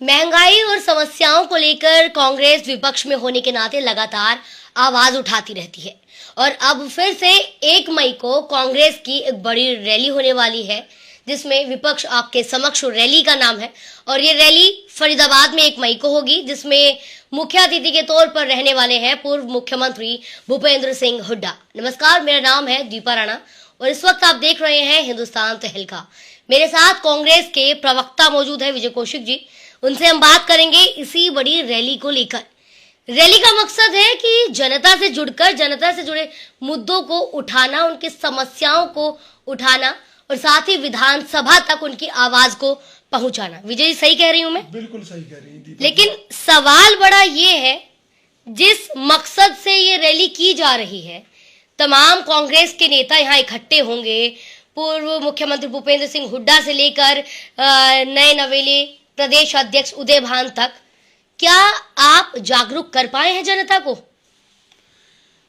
महंगाई और समस्याओं को लेकर कांग्रेस विपक्ष में होने के नाते लगातार आवाज उठाती रहती है और अब फिर से 1 मई को कांग्रेस की एक बड़ी रैली होने वाली है जिसमें विपक्ष आपके समक्ष रैली का नाम है और ये रैली फरीदाबाद में 1 मई को होगी जिसमें मुख्य अतिथि के तौर पर रहने वाले हैं पूर्व मुख्यमंत्री भूपेंद्र सिंह हुड्डा। नमस्कार, मेरा नाम है दीपा राणा और इस वक्त आप देख रहे हैं हिंदुस्तान तहलका। मेरे साथ कांग्रेस के प्रवक्ता मौजूद है विजय कौशिक जी। उनसे हम बात करेंगे इसी बड़ी रैली को लेकर। रैली का मकसद है कि जनता से जुड़कर जनता से जुड़े मुद्दों को उठाना, उनकी समस्याओं को उठाना और साथ ही विधानसभा तक उनकी आवाज को पहुंचाना। विजय जी, सही कह रही हूं मैं? बिल्कुल सही कह रही हैं। लेकिन सवाल बड़ा ये है, जिस मकसद से ये रैली की जा रही है, तमाम कांग्रेस के नेता यहाँ इकट्ठे होंगे, पूर्व मुख्यमंत्री भूपेंद्र सिंह हुड्डा से लेकर नए नवेले प्रदेश अध्यक्ष उदय भान तक। क्या आप जागरूक कर पाए हैं जनता को?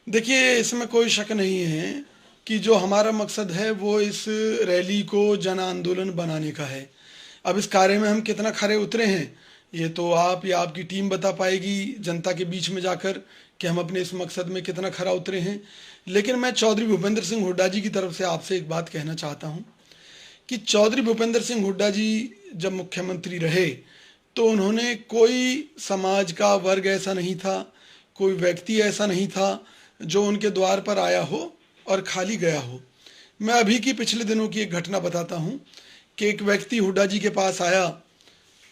देखिए, इसमें कोई शक नहीं है कि जो हमारा मकसद है वो इस रैली को जन आंदोलन बनाने का है। अब इस कार्य में हम कितना खरे उतरे हैं ये तो आप या आपकी टीम बता पाएगी जनता के बीच में जाकर कि हम अपने इस मकसद में कितना खरा उतरे हैं। लेकिन मैं चौधरी भूपेंद्र सिंह हुड्डा जी की तरफ से आपसे एक बात कहना चाहता हूं कि चौधरी भूपेंद्र सिंह हुड्डा जी जब मुख्यमंत्री रहे तो उन्होंने कोई समाज का वर्ग ऐसा नहीं था, कोई व्यक्ति ऐसा नहीं था जो उनके द्वार पर आया हो और खाली गया हो। मैं अभी की पिछले दिनों की एक घटना बताता हूं कि एक व्यक्ति हुड्डा जी के पास आया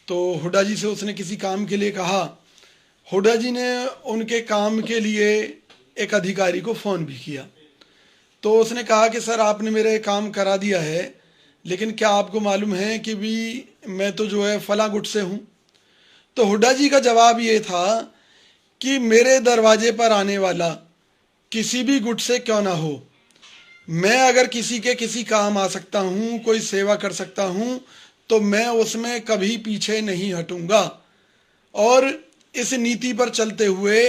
तो हुड्डा जी से उसने किसी काम के लिए कहा। हुड्डा जी ने उनके काम के लिए एक अधिकारी को फ़ोन भी किया तो उसने कहा कि सर, आपने मेरा काम करा दिया है, लेकिन क्या आपको मालूम है कि भी मैं तो जो है फला गुट से हूँ। तो हुड्डा जी का जवाब ये था कि मेरे दरवाजे पर आने वाला किसी भी गुट से क्यों ना हो, मैं अगर किसी के किसी काम आ सकता हूँ, कोई सेवा कर सकता हूँ तो मैं उसमें कभी पीछे नहीं हटूंगा। और इस नीति पर चलते हुए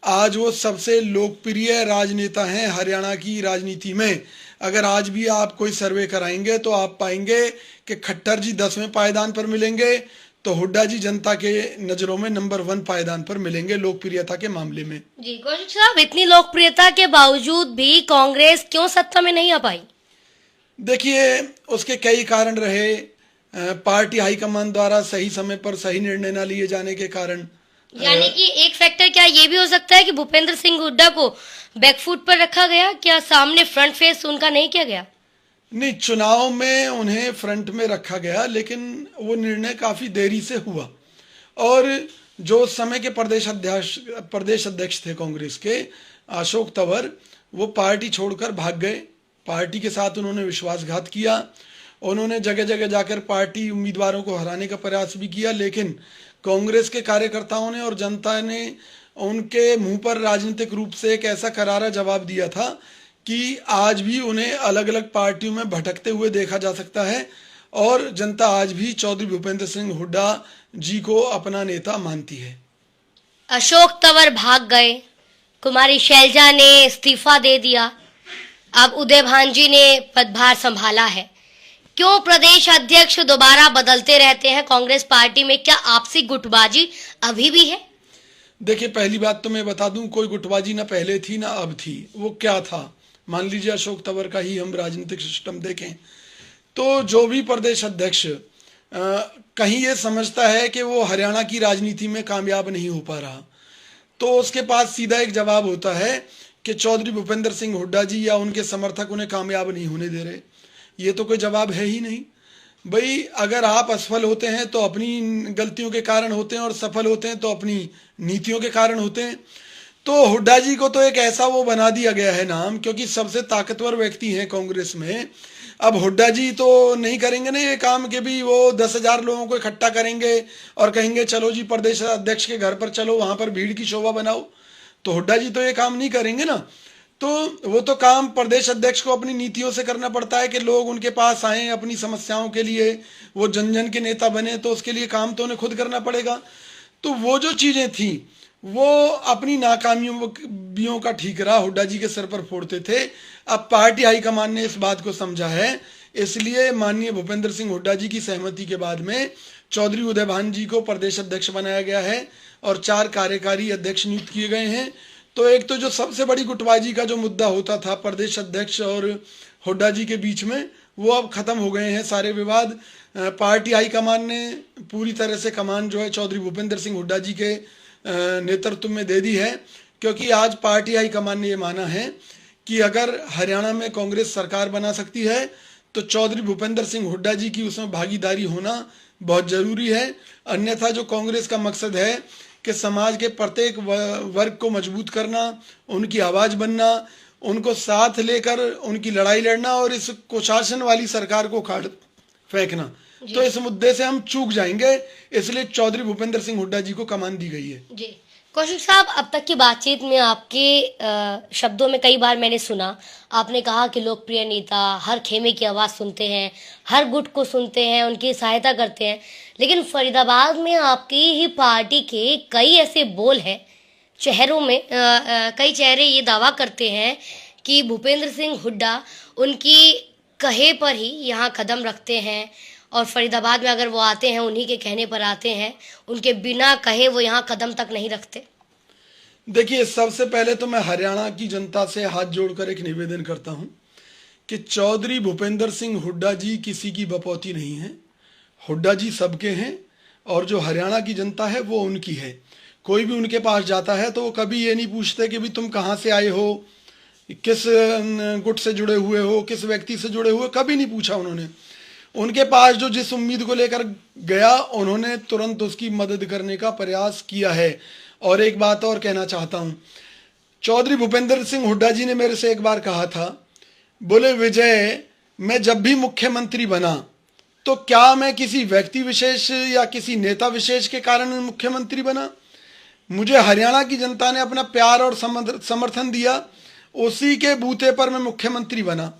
आज वो सबसे लोकप्रिय राजनेता हैं हरियाणा की राजनीति में। अगर आज भी आप कोई सर्वे कराएंगे तो आप पाएंगे कि खट्टर जी 10वें पायदान पर मिलेंगे तो हुड्डा जी जनता के नजरों में नंबर 1 पायदान पर मिलेंगे लोकप्रियता के मामले में। जी कौशिक साहब, इतनी लोकप्रियता के बावजूद भी कांग्रेस क्यों सत्ता में नहीं आ पाई? देखिए, उसके कई कारण रहे। पार्टी हाईकमान द्वारा सही समय पर सही निर्णय न लिए जाने के कारण। यानी कि एक फैक्टर क्या ये भी हो सकता है कि भूपेंद्र सिंह हुड्डा को बैकफुट पर रखा गया? क्या सामने फ्रंट फेस उनका नहीं किया गया? नहीं, चुनाव में उन्हें फ्रंट में रखा गया लेकिन वो निर्णय काफी देरी से हुआ। और जो उस समय के प्रदेश अध्यक्ष थे कांग्रेस के, अशोक तंवर, वो पार्टी छोड़कर भाग गए। पार्टी के साथ उन्होंने विश्वासघात किया। उन्होंने जगह जगह जाकर पार्टी उम्मीदवारों को हराने का प्रयास भी किया, लेकिन कांग्रेस के कार्यकर्ताओं ने और जनता ने उनके मुंह पर राजनीतिक रूप से एक ऐसा करारा जवाब दिया था कि आज भी उन्हें अलग अलग पार्टियों में भटकते हुए देखा जा सकता है और जनता आज भी चौधरी भूपेंद्र सिंह हुड्डा जी को अपना नेता मानती है। अशोक तंवर भाग गए, कुमारी शैलजा ने इस्तीफा दे दिया, अब उदय भान जी ने पदभार संभाला है। क्यों प्रदेश अध्यक्ष दोबारा बदलते रहते हैं कांग्रेस पार्टी में? क्या आपसी गुटबाजी अभी भी है? देखिए, पहली बात तो मैं बता दूं, कोई गुटबाजी ना पहले थी ना अब थी। वो क्या था, मान लीजिए अशोक तंवर का ही हम राजनीतिक सिस्टम देखें तो जो भी प्रदेश अध्यक्ष कहीं ये समझता है कि वो हरियाणा की राजनीति में कामयाब नहीं हो पा रहा तो उसके पास सीधा एक जवाब होता है कि चौधरी भूपेंद्र सिंह हुड्डा जी या उनके समर्थक उन्हें कामयाब नहीं होने दे रहे। ये तो कोई जवाब है ही नहीं। भाई, अगर आप असफल होते हैं तो अपनी गलतियों के कारण होते हैं और सफल होते हैं तो अपनी नीतियों के कारण होते हैं। तो हुड्डा जी को तो एक ऐसा वो बना दिया गया है नाम, क्योंकि सबसे ताकतवर व्यक्ति हैं कांग्रेस में। अब हुड्डा जी तो नहीं करेंगे ना ये काम कि भी वो 10,000 लोगों को इकट्ठा करेंगे और कहेंगे चलो जी प्रदेश अध्यक्ष के घर पर चलो, वहां पर भीड़ की शोभा बनाओ। तो हुड्डा जी तो ये काम नहीं करेंगे ना। तो वो तो काम प्रदेश अध्यक्ष को अपनी नीतियों से करना पड़ता है कि लोग उनके पास आए अपनी समस्याओं के लिए, वो जन जन के नेता बने, तो उसके लिए काम तो उन्हें खुद करना पड़ेगा। तो वो जो चीजें थी वो अपनी नाकामियों का ठीकरा हुड्डा जी के सर पर फोड़ते थे। अब पार्टी हाईकमान ने इस बात को समझा है, इसलिए माननीय भूपेंद्र सिंह हुड्डा जी की सहमति के बाद में चौधरी उदय भान जी को प्रदेश अध्यक्ष बनाया गया है और 4 कार्यकारी अध्यक्ष नियुक्त किए गए हैं। तो एक तो जो सबसे बड़ी गुटबाजी का जो मुद्दा होता था प्रदेश अध्यक्ष और हुड्डा जी के बीच में, वो अब खत्म हो गए हैं सारे विवाद। पार्टी हाईकमान ने पूरी तरह से कमान जो है चौधरी भूपेंद्र सिंह हुड्डा जी के नेतृत्व में दे दी है, क्योंकि आज पार्टी हाईकमान ने ये माना है कि अगर हरियाणा में कांग्रेस सरकार बना सकती है तो चौधरी भूपेंद्र सिंह हुड्डा जी की उसमें भागीदारी होना बहुत जरूरी है। अन्यथा जो कांग्रेस का मकसद है कि समाज के प्रत्येक वर्ग को मजबूत करना, उनकी आवाज बनना, उनको साथ लेकर उनकी लड़ाई लड़ना और इस कुशासन वाली सरकार को उखाड़ फेंकना, तो इस मुद्दे से हम चूक जाएंगे। इसलिए चौधरी भूपेंद्र सिंह हुड्डा जी को कमान दी गई है। जी कौशिक साहब, अब तक की बातचीत में आपके शब्दों में कई बार मैंने सुना, आपने कहा कि लोकप्रिय नेता हर खेमे की आवाज़ सुनते हैं, हर गुट को सुनते हैं, उनकी सहायता करते हैं। लेकिन फरीदाबाद में आपकी ही पार्टी के कई ऐसे बोल हैं, चेहरों में कई चेहरे ये दावा करते हैं कि भूपेंद्र सिंह हुड्डा उनकी कहे पर ही यहाँ कदम रखते हैं और फरीदाबाद में अगर वो आते हैं उन्हीं के कहने पर आते हैं, उनके बिना कहे वो यहाँ कदम तक नहीं रखते। देखिए, सबसे पहले तो मैं हरियाणा की जनता से हाथ जोड़कर एक निवेदन करता हूं कि चौधरी भूपेंद्र सिंह हुड्डा जी किसी की बपौती नहीं है। हुड्डा जी सबके हैं और जो हरियाणा की जनता है वो उनकी है। कोई भी उनके पास जाता है तो वो कभी ये नहीं पूछते कि भी तुम कहाँ से आए हो, किस गुट से जुड़े हुए हो, किस व्यक्ति से जुड़े हुए, कभी नहीं पूछा उन्होंने। उनके पास जो जिस उम्मीद को लेकर गया उन्होंने तुरंत उसकी मदद करने का प्रयास किया है। और एक बात और कहना चाहता हूं, चौधरी भूपेंद्र सिंह हुड्डा जी ने मेरे से एक बार कहा था, बोले विजय, मैं जब भी मुख्यमंत्री बना तो क्या मैं किसी व्यक्ति विशेष या किसी नेता विशेष के कारण मुख्यमंत्री बना? मुझे हरियाणा की जनता ने अपना प्यार और समर्थन दिया, उसी के बूते पर मैं मुख्यमंत्री बना।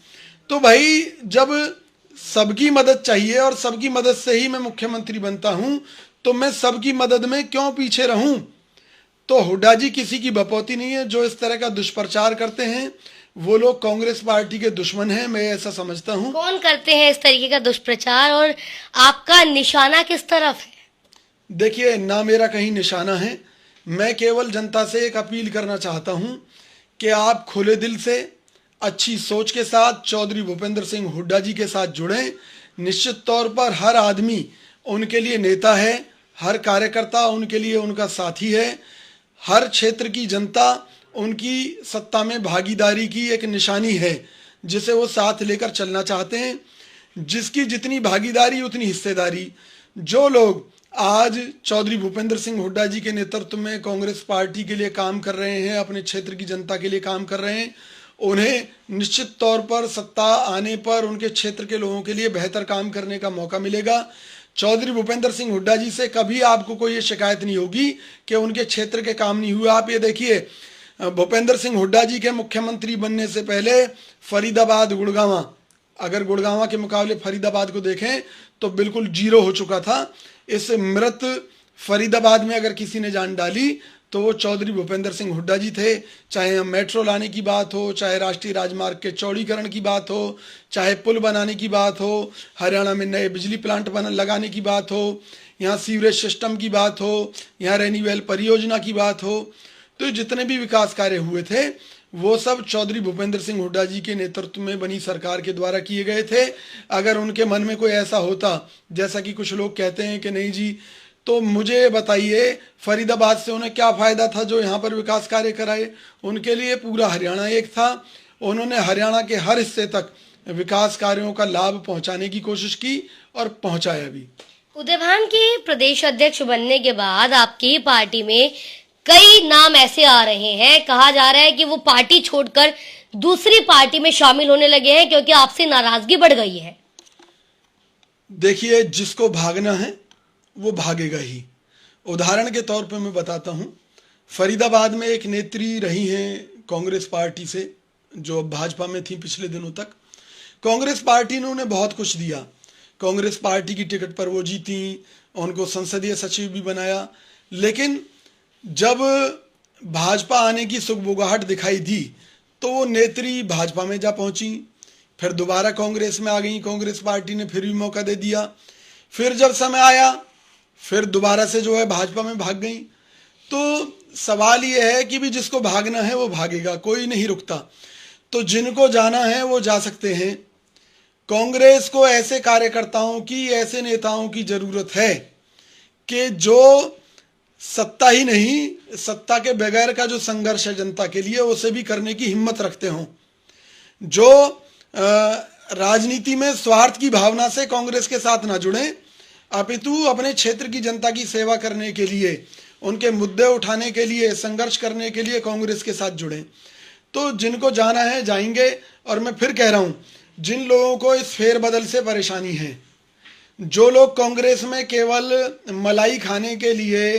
तो भाई, जब सबकी मदद चाहिए और सबकी मदद से ही मैं मुख्यमंत्री बनता हूं, तो मैं सबकी मदद में क्यों पीछे रहूं? तो हुड्डा जी किसी की बपौती नहीं है। जो इस तरह का दुष्प्रचार करते हैं वो लोग कांग्रेस पार्टी के दुश्मन हैं, मैं ऐसा समझता हूं। कौन करते हैं इस तरीके का दुष्प्रचार और आपका निशाना किस तरफ है? देखिए, ना मेरा कहीं निशाना है, मैं केवल जनता से एक अपील करना चाहता हूं कि आप खुले दिल से, अच्छी सोच के साथ चौधरी भूपेंद्र सिंह हुड्डा जी के साथ जुड़ें। निश्चित तौर पर हर आदमी उनके लिए नेता है, हर कार्यकर्ता उनके लिए उनका साथी है, हर क्षेत्र की जनता उनकी सत्ता में भागीदारी की एक निशानी है जिसे वो साथ लेकर चलना चाहते हैं। जिसकी जितनी भागीदारी उतनी हिस्सेदारी। जो लोग आज चौधरी भूपेंद्र सिंह हुड्डा जी के नेतृत्व में कांग्रेस पार्टी के लिए काम कर रहे हैं, अपने क्षेत्र की जनता के लिए काम कर रहे हैं, उन्हें निश्चित तौर पर सत्ता आने पर उनके क्षेत्र के लोगों के लिए बेहतर काम करने का मौका मिलेगा। चौधरी भूपेंद्र सिंह हुड्डा जी से कभी आपको कोई ये शिकायत नहीं होगी कि उनके क्षेत्र के काम नहीं हुए। आप ये देखिए, भूपेंद्र सिंह हुड्डा जी के मुख्यमंत्री बनने से पहले फरीदाबाद, गुड़गांव, अगर गुड़गांव के मुकाबले फरीदाबाद को देखें तो बिल्कुल जीरो हो चुका था। इस मृत फरीदाबाद में अगर किसी ने जान डाली तो वो चौधरी भूपेंद्र सिंह हुड्डा जी थे। चाहे मेट्रो लाने की बात हो, चाहे राष्ट्रीय राजमार्ग के चौड़ीकरण की बात हो, चाहे पुल बनाने की बात हो, हरियाणा में नए बिजली प्लांट लगाने की बात हो, यहाँ सीवरेज सिस्टम की बात हो, यहाँ रेनीवेल परियोजना की बात हो, तो जितने भी विकास कार्य हुए थे वो सब चौधरी भूपेंद्र सिंह हुड्डा जी के नेतृत्व में बनी सरकार के द्वारा किए गए थे। अगर उनके मन में कोई ऐसा होता, जैसा कि कुछ लोग कहते हैं कि नहीं जी, तो मुझे बताइए फरीदाबाद से उन्हें क्या फायदा था जो यहाँ पर विकास कार्य कराए? उनके लिए पूरा हरियाणा एक था। उन्होंने हरियाणा के हर हिस्से तक विकास कार्यों का लाभ पहुंचाने की कोशिश की और पहुंचाया भी। उदय भान के प्रदेश अध्यक्ष बनने के बाद आपकी पार्टी में कई नाम ऐसे आ रहे हैं, कहा जा रहा है कि वो पार्टी छोड़कर दूसरी पार्टी में शामिल होने लगे हैं क्योंकि आपसे नाराजगी बढ़ गई है। देखिए, जिसको भागना है वो भागेगा ही। उदाहरण के तौर पे मैं बताता हूं, फरीदाबाद में एक नेत्री रही हैं कांग्रेस पार्टी से, जो भाजपा में थी पिछले दिनों तक। कांग्रेस पार्टी ने उन्हें बहुत कुछ दिया, कांग्रेस पार्टी की टिकट पर वो जीती, उनको संसदीय सचिव भी बनाया। लेकिन जब भाजपा आने की सुगबुगाहट दिखाई दी तो वो नेत्री भाजपा में जा पहुंची। फिर दोबारा कांग्रेस में आ गई, कांग्रेस पार्टी ने फिर भी मौका दे दिया। फिर जब समय आया फिर दोबारा से जो है भाजपा में भाग गई। तो सवाल ये है कि भी जिसको भागना है वो भागेगा, कोई नहीं रुकता। तो जिनको जाना है वो जा सकते हैं। कांग्रेस को ऐसे कार्यकर्ताओं की, ऐसे नेताओं की जरूरत है कि जो सत्ता ही नहीं, सत्ता के बगैर का जो संघर्ष है जनता के लिए, उसे भी करने की हिम्मत रखते हों। जो राजनीति में स्वार्थ की भावना से कांग्रेस के साथ ना जुड़ें, अपितु अपने क्षेत्र की जनता की सेवा करने के लिए, उनके मुद्दे उठाने के लिए, संघर्ष करने के लिए कांग्रेस के साथ जुड़ें। तो जिनको जाना है जाएंगे। और मैं फिर कह रहा हूं, जिन लोगों को इस फेरबदल से परेशानी है, जो लोग कांग्रेस में केवल मलाई खाने के लिए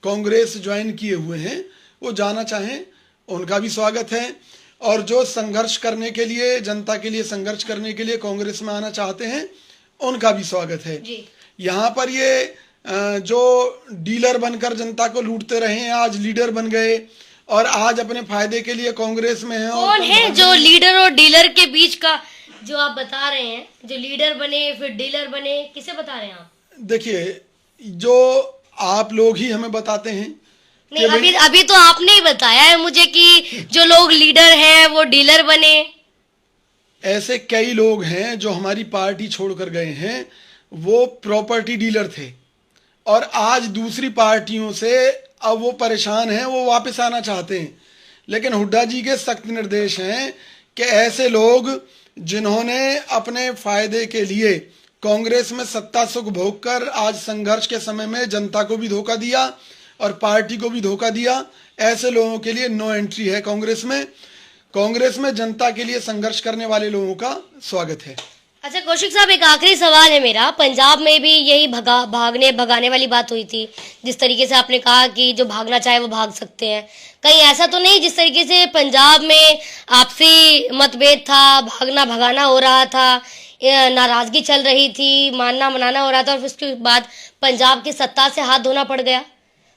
कांग्रेस ज्वाइन किए हुए हैं, वो जाना चाहें उनका भी स्वागत है। और जो संघर्ष करने के लिए, जनता के लिए संघर्ष करने के लिए कांग्रेस में आना चाहते हैं, उनका भी स्वागत है। यहाँ पर ये जो डीलर बनकर जनता को लूटते रहे हैं, आज लीडर बन गए और आज अपने फायदे के लिए कांग्रेस में हैं। कौन है जो लीडर और डीलर के बीच का जो आप बता रहे हैं, जो लीडर बने फिर डीलर बने, किसे बता रहे हैं आप? देखिए, जो आप लोग ही हमें बताते हैं। नहीं, अभी तो आपने ही बताया है मुझे कि जो लोग लीडर हैं वो डीलर बने। ऐसे कई लोग हैं जो हमारी पार्टी छोड़कर गए हैं, वो प्रॉपर्टी डीलर थे और आज दूसरी पार्टियों से अब वो परेशान हैं, वो वापस आना चाहते हैं। लेकिन हुड्डा जी के सख्त निर्देश हैं कि ऐसे लोग जिन्होंने अपने फायदे के लिए कांग्रेस में सत्ता सुख भोगकर आज संघर्ष के समय में जनता को भी धोखा दिया और पार्टी को भी धोखा दिया, ऐसे लोगों के लिए नो एंट्री है कांग्रेस में। कांग्रेस में जनता के लिए संघर्ष करने वाले लोगों का स्वागत है। अच्छा कौशिक साहब, एक आखिरी सवाल है मेरा। पंजाब में भी यही भगाने वाली बात हुई थी, जिस तरीके से आपने कहा कि जो भागना चाहे वो भाग सकते हैं। कहीं ऐसा तो नहीं जिस तरीके से पंजाब में आपसी मतभेद था, भागना भगाना हो रहा था, नाराजगी चल रही थी, मानना मनाना हो रहा था और उसके बाद पंजाब की सत्ता से हाथ धोना पड़ गया?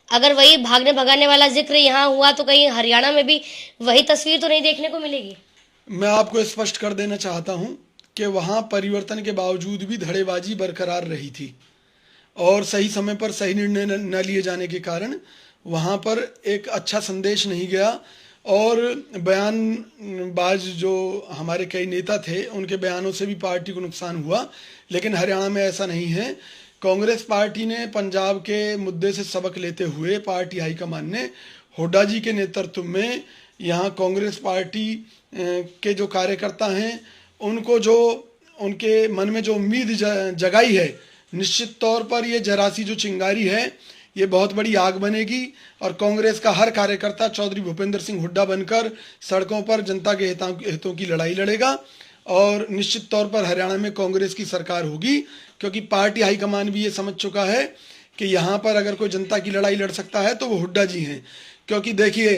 अगर वही भागने भगाने वाला जिक्र यहाँ हुआ तो कहीं हरियाणा में भी वही तस्वीर तो नहीं देखने को मिलेगी? मैं आपको स्पष्ट कर देना चाहता हूँ कि वहाँ परिवर्तन के बावजूद भी धड़ेबाजी बरकरार रही थी और सही समय पर सही निर्णय न लिए जाने के कारण वहाँ पर एक अच्छा संदेश नहीं गया और बयानबाज जो हमारे कई नेता थे, उनके बयानों से भी पार्टी को नुकसान हुआ। लेकिन हरियाणा में ऐसा नहीं है। कांग्रेस पार्टी ने पंजाब के मुद्दे से सबक लेते हुए पार्टी हाईकमान ने हुड्डा जी के नेतृत्व में यहाँ कांग्रेस पार्टी के जो कार्यकर्ता हैं, उनको जो उनके मन में जो उम्मीद जगाई है, निश्चित तौर पर ये जरा सी जो चिंगारी है ये बहुत बड़ी आग बनेगी और कांग्रेस का हर कार्यकर्ता चौधरी भूपेंद्र सिंह हुड्डा बनकर सड़कों पर जनता के हितों की लड़ाई लड़ेगा और निश्चित तौर पर हरियाणा में कांग्रेस की सरकार होगी, क्योंकि पार्टी हाईकमान भी ये समझ चुका है कि यहाँ पर अगर कोई जनता की लड़ाई लड़ सकता है तो वो हुड्डा जी हैं। क्योंकि देखिए,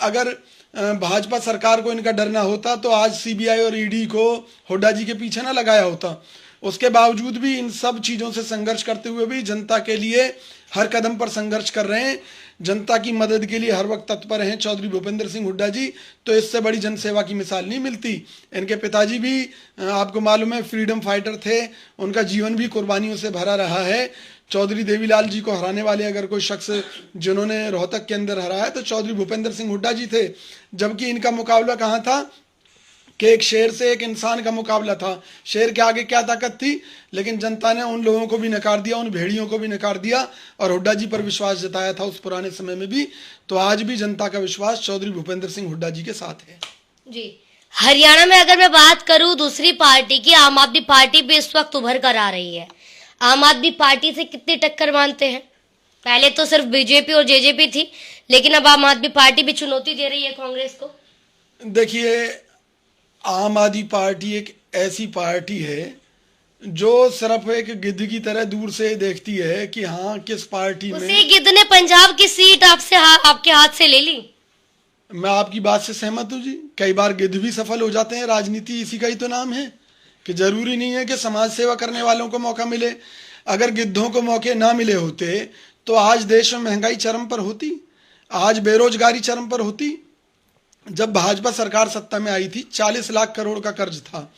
अगर भाजपा सरकार को इनका डर ना होता तो आज सीबीआई और ईडी को हुड्डा जी के पीछे ना लगाया होता। उसके बावजूद भी इन सब चीज़ों से संघर्ष करते हुए भी जनता के लिए हर कदम पर संघर्ष कर रहे हैं, जनता की मदद के लिए हर वक्त तत्पर हैं चौधरी भूपेंद्र सिंह हुड्डा जी। तो इससे बड़ी जनसेवा की मिसाल नहीं मिलती। इनके पिताजी भी आपको मालूम है फ्रीडम फाइटर थे, उनका जीवन भी कुर्बानियों से भरा रहा है। चौधरी देवीलाल जी को हराने वाले अगर कोई शख्स जिन्होंने रोहतक के अंदर हराया तो चौधरी भूपेंद्र सिंह हुड्डा जी थे, जबकि इनका मुकाबला कहाँ था कि एक शेर से एक इंसान का मुकाबला था। शेर के आगे क्या ताकत थी, लेकिन जनता ने उन लोगों को भी नकार दिया, उन भेड़ियों को भी नकार दिया और हुड्डा जी पर विश्वास जताया था उस पुराने समय में भी। तो आज भी जनता का विश्वास चौधरी भूपेंद्र सिंह हुड्डा जी के साथ है। जी, हरियाणा में अगर मैं बात करूं दूसरी पार्टी की, आम आदमी पार्टी भी इस वक्त उभर कर आ रही है। आम आदमी पार्टी से कितनी टक्कर मानते हैं? पहले तो सिर्फ बीजेपी और जेजेपी थी, लेकिन अब आम आदमी पार्टी भी चुनौती दे रही है कांग्रेस को। देखिए, आम आदमी पार्टी एक ऐसी पार्टी है जो सिर्फ एक गिद्ध की तरह दूर से देखती है कि हाँ किस पार्टी में। उसी गिद्ध ने पंजाब की सीट आपके हाथ से ले ली। मैं आपकी बात से सहमत हूँ जी। कई बार गिद्ध भी सफल हो जाते हैं, राजनीति इसी का ही तो नाम है कि जरूरी नहीं है कि समाज सेवा करने वालों को मौका मिले। अगर गिद्धों को मौके ना मिले होते तो आज देश में महंगाई चरम पर होती, आज बेरोजगारी चरम पर होती। जब भाजपा सरकार सत्ता में आई थी 40 लाख करोड़ का कर्ज था,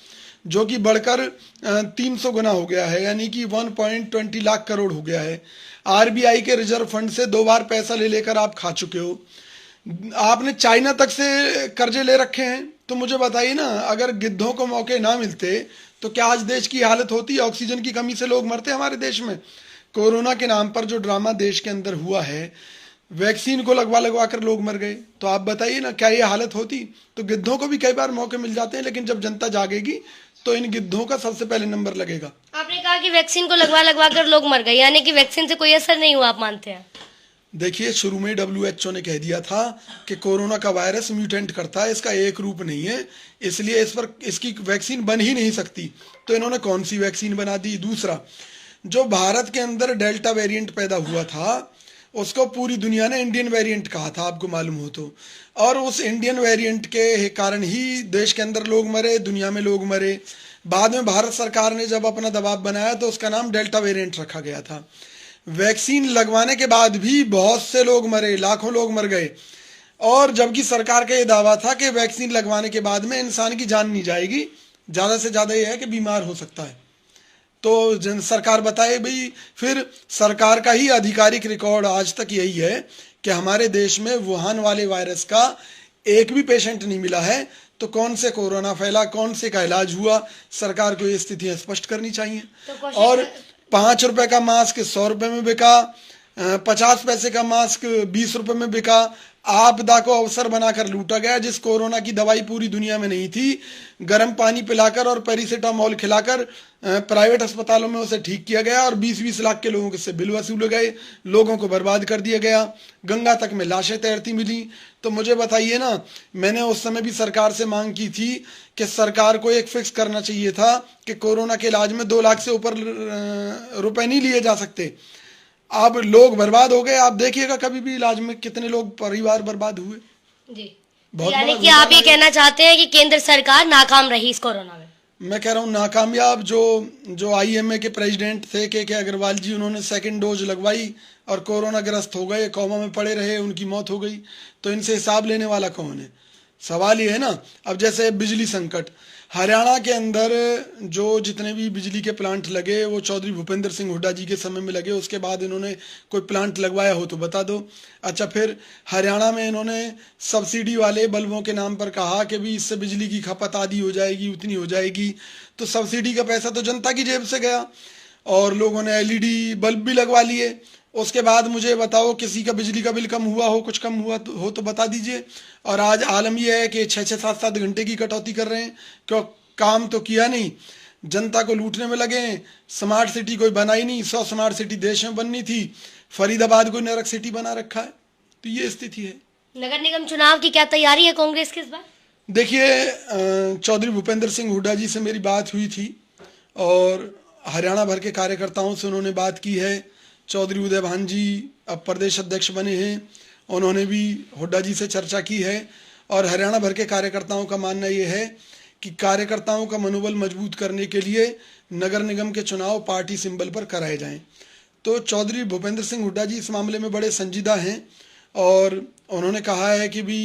जो कि बढ़कर 300 गुना हो गया है, यानी कि 1.20 लाख करोड़ हो गया है। आरबीआई के रिजर्व फंड से 2 बार पैसा ले लेकर आप खा चुके हो। आपने चाइना तक से कर्जे ले रखे हैं। तो मुझे बताइए ना, अगर गिद्धों को मौके ना मिलते तो क्या आज देश की हालत होती? ऑक्सीजन की कमी से लोग मरते हमारे देश में। कोरोना के नाम पर जो ड्रामा देश के अंदर हुआ है, वैक्सीन को लगवा लगवा कर लोग मर गए, तो आप बताइए ना क्या ये हालत होती? तो गिद्धों को भी कई बार मौके मिल जाते हैं, लेकिन जब जनता जागेगी तो इन गिद्धों का सबसे पहले नंबर लगेगा। आपने कहा कि वैक्सीन को लगवा लगवा कर लोग मर गए, यानी कि वैक्सीन से कोई असर नहीं हुआ, आप मानते हैं? देखिए, शुरू में WHO ने कह दिया था कि कोरोना का वायरस म्यूटेंट करता है, इसका एक रूप नहीं है, इसलिए इस पर इसकी वैक्सीन बन ही नहीं सकती। तो इन्होंने कौन सी वैक्सीन बना दी? दूसरा, जो भारत के अंदर डेल्टा वेरिएंट पैदा हुआ था, उसको पूरी दुनिया ने इंडियन वेरिएंट कहा था, आपको मालूम हो तो। और उस इंडियन वेरिएंट के कारण ही देश के अंदर लोग मरे, दुनिया में लोग मरे। बाद में भारत सरकार ने जब अपना दबाव बनाया तो उसका नाम डेल्टा वेरिएंट रखा गया था। वैक्सीन लगवाने के बाद भी बहुत से लोग मरे, लाखों लोग मर गए। और जबकि सरकार का ये दावा था कि वैक्सीन लगवाने के बाद में इंसान की जान नहीं जाएगी, ज़्यादा से ज़्यादा ये है कि बीमार हो सकता है। तो सरकार बताए भाई, फिर सरकार का ही आधिकारिक रिकॉर्ड आज तक यही है कि हमारे देश में वुहान वाले वायरस का एक भी पेशेंट नहीं मिला है। तो कौन से कोरोना फैला, कौन से का इलाज हुआ? सरकार को ये स्थिति स्पष्ट करनी चाहिए। तो और 5 रुपए का मास्क 100 रुपए में बिका, 50 पैसे का मास्क 20 रुपए में बिका। आपदा को अवसर बनाकर लूटा गया। जिस कोरोना की दवाई पूरी दुनिया में नहीं थी, गर्म पानी पिलाकर और पैरासीटामोल खिलाकर प्राइवेट अस्पतालों में उसे ठीक किया गया और 20-20 लाख के लोगों से बिल वसूले गए, लोगों को बर्बाद कर दिया गया। गंगा तक में लाशें तैरती मिली। तो मुझे बताइए ना, मैंने उस समय भी सरकार से मांग की थी कि सरकार को एक फिक्स करना चाहिए था कि कोरोना के इलाज में 2 लाख से ऊपर रुपए नहीं लिए जा सकते। अब लोग बर्बाद हो गए। आप देखिएगा कभी भी इलाज में कितने लोग परिवार बर्बाद हुए। जी, बहुत यानी बड़ा कि आप ये घोटाला है। कहना चाहते हैं कि केंद्र सरकार नाकाम रही इस कोरोना में? मैं कह रहा हूँ नाकामयाब। जो IMA के प्रेसिडेंट थे के अग्रवाल जी, उन्होंने 2nd डोज लगवाई और कोरोना ग्रस्त हो गए, कोमा में पड़े रहे, उनकी मौत हो गई। तो इनसे हिसाब लेने वाला कौन है? सवाल ये है ना। अब जैसे बिजली संकट, हरियाणा के अंदर जो जितने भी बिजली के प्लांट लगे वो चौधरी भूपेंद्र सिंह हुड्डा जी के समय में लगे। उसके बाद इन्होंने कोई प्लांट लगवाया हो तो बता दो। अच्छा, फिर हरियाणा में इन्होंने सब्सिडी वाले बल्बों के नाम पर कहा कि भी इससे बिजली की खपत आधी हो जाएगी, उतनी हो जाएगी। तो सब्सिडी का पैसा तो जनता की जेब से गया और लोगों ने LED बल्ब भी लगवा लिए। उसके बाद मुझे बताओ, किसी का बिजली का बिल कम हुआ हो, कुछ कम हुआ तो बता दीजिए। और आज आलम यह है कि 6-6, 7-7 घंटे की कटौती कर रहे हैं। क्यों? काम तो किया नहीं, जनता को लूटने में लगे हैं। स्मार्ट सिटी कोई बनाई नहीं। 100 स्मार्ट सिटी देश में बननी थी, फरीदाबाद को नरक सिटी बना रखा है। तो ये स्थिति है। नगर निगम चुनाव की क्या तैयारी है कांग्रेस की इस बार? देखिए, चौधरी भूपेंद्र सिंह हुड्डा जी से मेरी बात हुई थी और हरियाणा भर के कार्यकर्ताओं से उन्होंने बात की है। चौधरी उदय भान जी अब प्रदेश अध्यक्ष बने हैं, उन्होंने भी हुड्डा जी से चर्चा की है। और हरियाणा भर के कार्यकर्ताओं का मानना ये है कि कार्यकर्ताओं का मनोबल मजबूत करने के लिए नगर निगम के चुनाव पार्टी सिंबल पर कराए जाएं। तो चौधरी भूपेंद्र सिंह हुड्डा जी इस मामले में बड़े संजीदा हैं और उन्होंने कहा है कि भी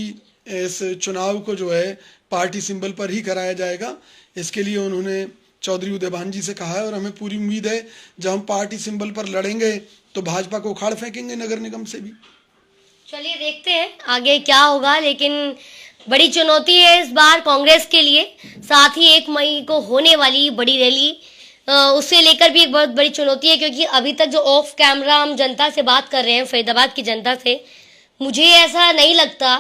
इस चुनाव को जो है पार्टी सिंबल पर ही कराया जाएगा। इसके लिए उन्होंने चौधरी उदय भान जी से कहा है और हमें पूरी उम्मीद है जब हम पार्टी सिंबल पर लड़ेंगे तो भाजपा को उखाड़ फेंकेंगे नगर निगम से भी। चलिए देखते हैं आगे क्या होगा, लेकिन बड़ी चुनौती है इस बार कांग्रेस के लिए। साथ ही 1 मई को होने वाली बड़ी रैली, उससे लेकर भी एक बहुत बड़ी चुनौती है, क्योंकि अभी तक जो ऑफ कैमरा हम जनता से बात कर रहे हैं, फरीदाबाद की जनता से, मुझे ऐसा नहीं लगता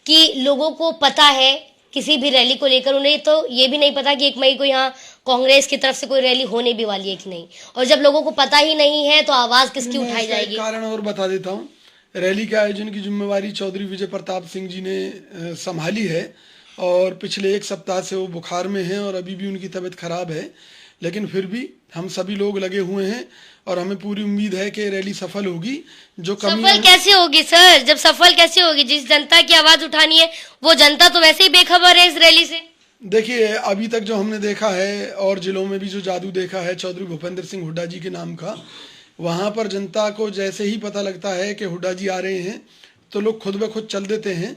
कि लोगों को पता है किसी भी रैली को लेकर। उन्हें तो ये भी नहीं पता कि 1 मई को यहाँ कांग्रेस की तरफ से कोई रैली होने भी वाली है कि नहीं। और जब लोगों को पता ही नहीं है तो आवाज किसकी उठाई जाएगी? कारण और बता देता हूँ। रैली के आयोजन की जिम्मेवारी चौधरी विजय प्रताप सिंह जी ने संभाली है और पिछले 1 सप्ताह से वो बुखार में हैं और अभी भी उनकी तबीयत खराब है। लेकिन फिर भी हम सभी लोग लगे हुए हैं और हमें पूरी उम्मीद है कि रैली सफल होगी। जो कमी सफल कैसे होगी सर? जब सफल कैसे होगी? जिस जनता की आवाज उठानी है वो जनता तो वैसे ही बेखबर है इस रैली से। देखिए, अभी तक जो हमने देखा है और जिलों में भी जो जादू देखा है चौधरी भूपेंद्र सिंह हुड्डा जी के नाम का, वहां पर जनता को जैसे ही पता लगता है कि हुड्डा जी आ रहे हैं तो लोग खुद ब खुद चल देते हैं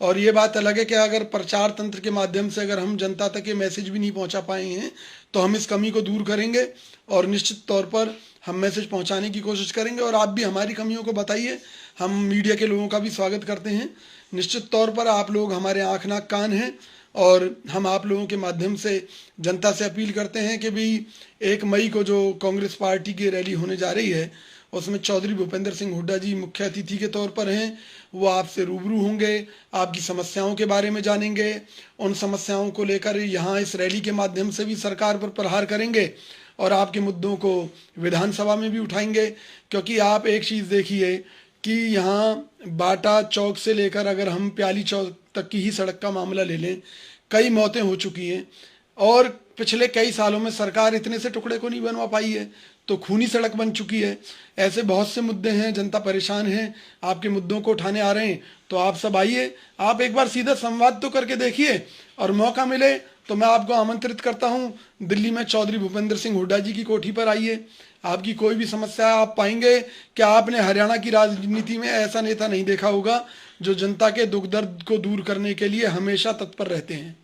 और ये बात अलग है कि अगर प्रचार तंत्र के माध्यम से अगर हम जनता तक ये मैसेज भी नहीं पहुंचा पाए हैं तो हम इस कमी को दूर करेंगे और निश्चित तौर पर हम मैसेज पहुंचाने की कोशिश करेंगे। और आप भी हमारी कमियों को बताइए, हम मीडिया के लोगों का भी स्वागत करते हैं। निश्चित तौर पर आप लोग हमारे आँख नाक कान हैं और हम आप लोगों के माध्यम से जनता से अपील करते हैं कि भी 1 मई को जो कांग्रेस पार्टी की रैली होने जा रही है उसमें चौधरी भूपेंद्र सिंह हुड्डा जी मुख्य अतिथि के तौर पर हैं। वो आपसे रूबरू होंगे, आपकी समस्याओं के बारे में जानेंगे, उन समस्याओं को लेकर यहाँ इस रैली के माध्यम से भी सरकार पर प्रहार करेंगे और आपके मुद्दों को विधानसभा में भी उठाएंगे। क्योंकि आप एक चीज़ देखिए कि यहाँ बाटा चौक से लेकर अगर हम प्याली चौक तक की ही सड़क का मामला ले लें, कई मौतें हो चुकी हैं और पिछले कई सालों में सरकार इतने से टुकड़े को नहीं बनवा पाई है, तो खूनी सड़क बन चुकी है। ऐसे बहुत से मुद्दे हैं, जनता परेशान है, आपके मुद्दों को उठाने आ रहे हैं। तो आप सब आइए, आप एक बार सीधा संवाद तो करके देखिए और मौका मिले तो मैं आपको आमंत्रित करता हूं दिल्ली में चौधरी भूपेंद्र सिंह हुड्डा जी की कोठी पर आइए। आपकी कोई भी समस्या आप पाएंगे कि आपने हरियाणा की राजनीति में ऐसा नेता नहीं देखा होगा जो जनता के दुख दर्द को दूर करने के लिए हमेशा तत्पर रहते हैं।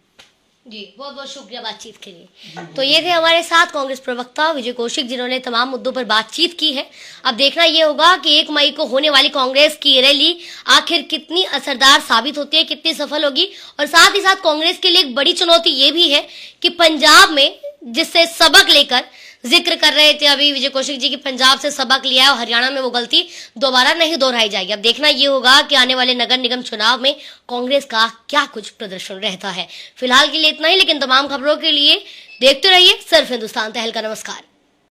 जी बहुत बहुत शुक्रिया बातचीत के लिए। तो ये थे हमारे साथ कांग्रेस प्रवक्ता विजय कौशिक, जिन्होंने तमाम मुद्दों पर बातचीत की है। अब देखना ये होगा कि 1 मई को होने वाली कांग्रेस की रैली आखिर कितनी असरदार साबित होती है, कितनी सफल होगी। और साथ ही साथ कांग्रेस के लिए एक बड़ी चुनौती ये भी है कि पंजाब में जिससे सबक लेकर जिक्र कर रहे थे अभी विजय कौशिक जी की, पंजाब से सबक लिया है और हरियाणा में वो गलती दोबारा नहीं दोहराई जाएगी। अब देखना ये होगा कि आने वाले नगर निगम चुनाव में कांग्रेस का क्या कुछ प्रदर्शन रहता है। फिलहाल के लिए इतना ही, लेकिन तमाम खबरों के लिए देखते रहिए सिर्फ हिंदुस्तान तहलका। नमस्कार।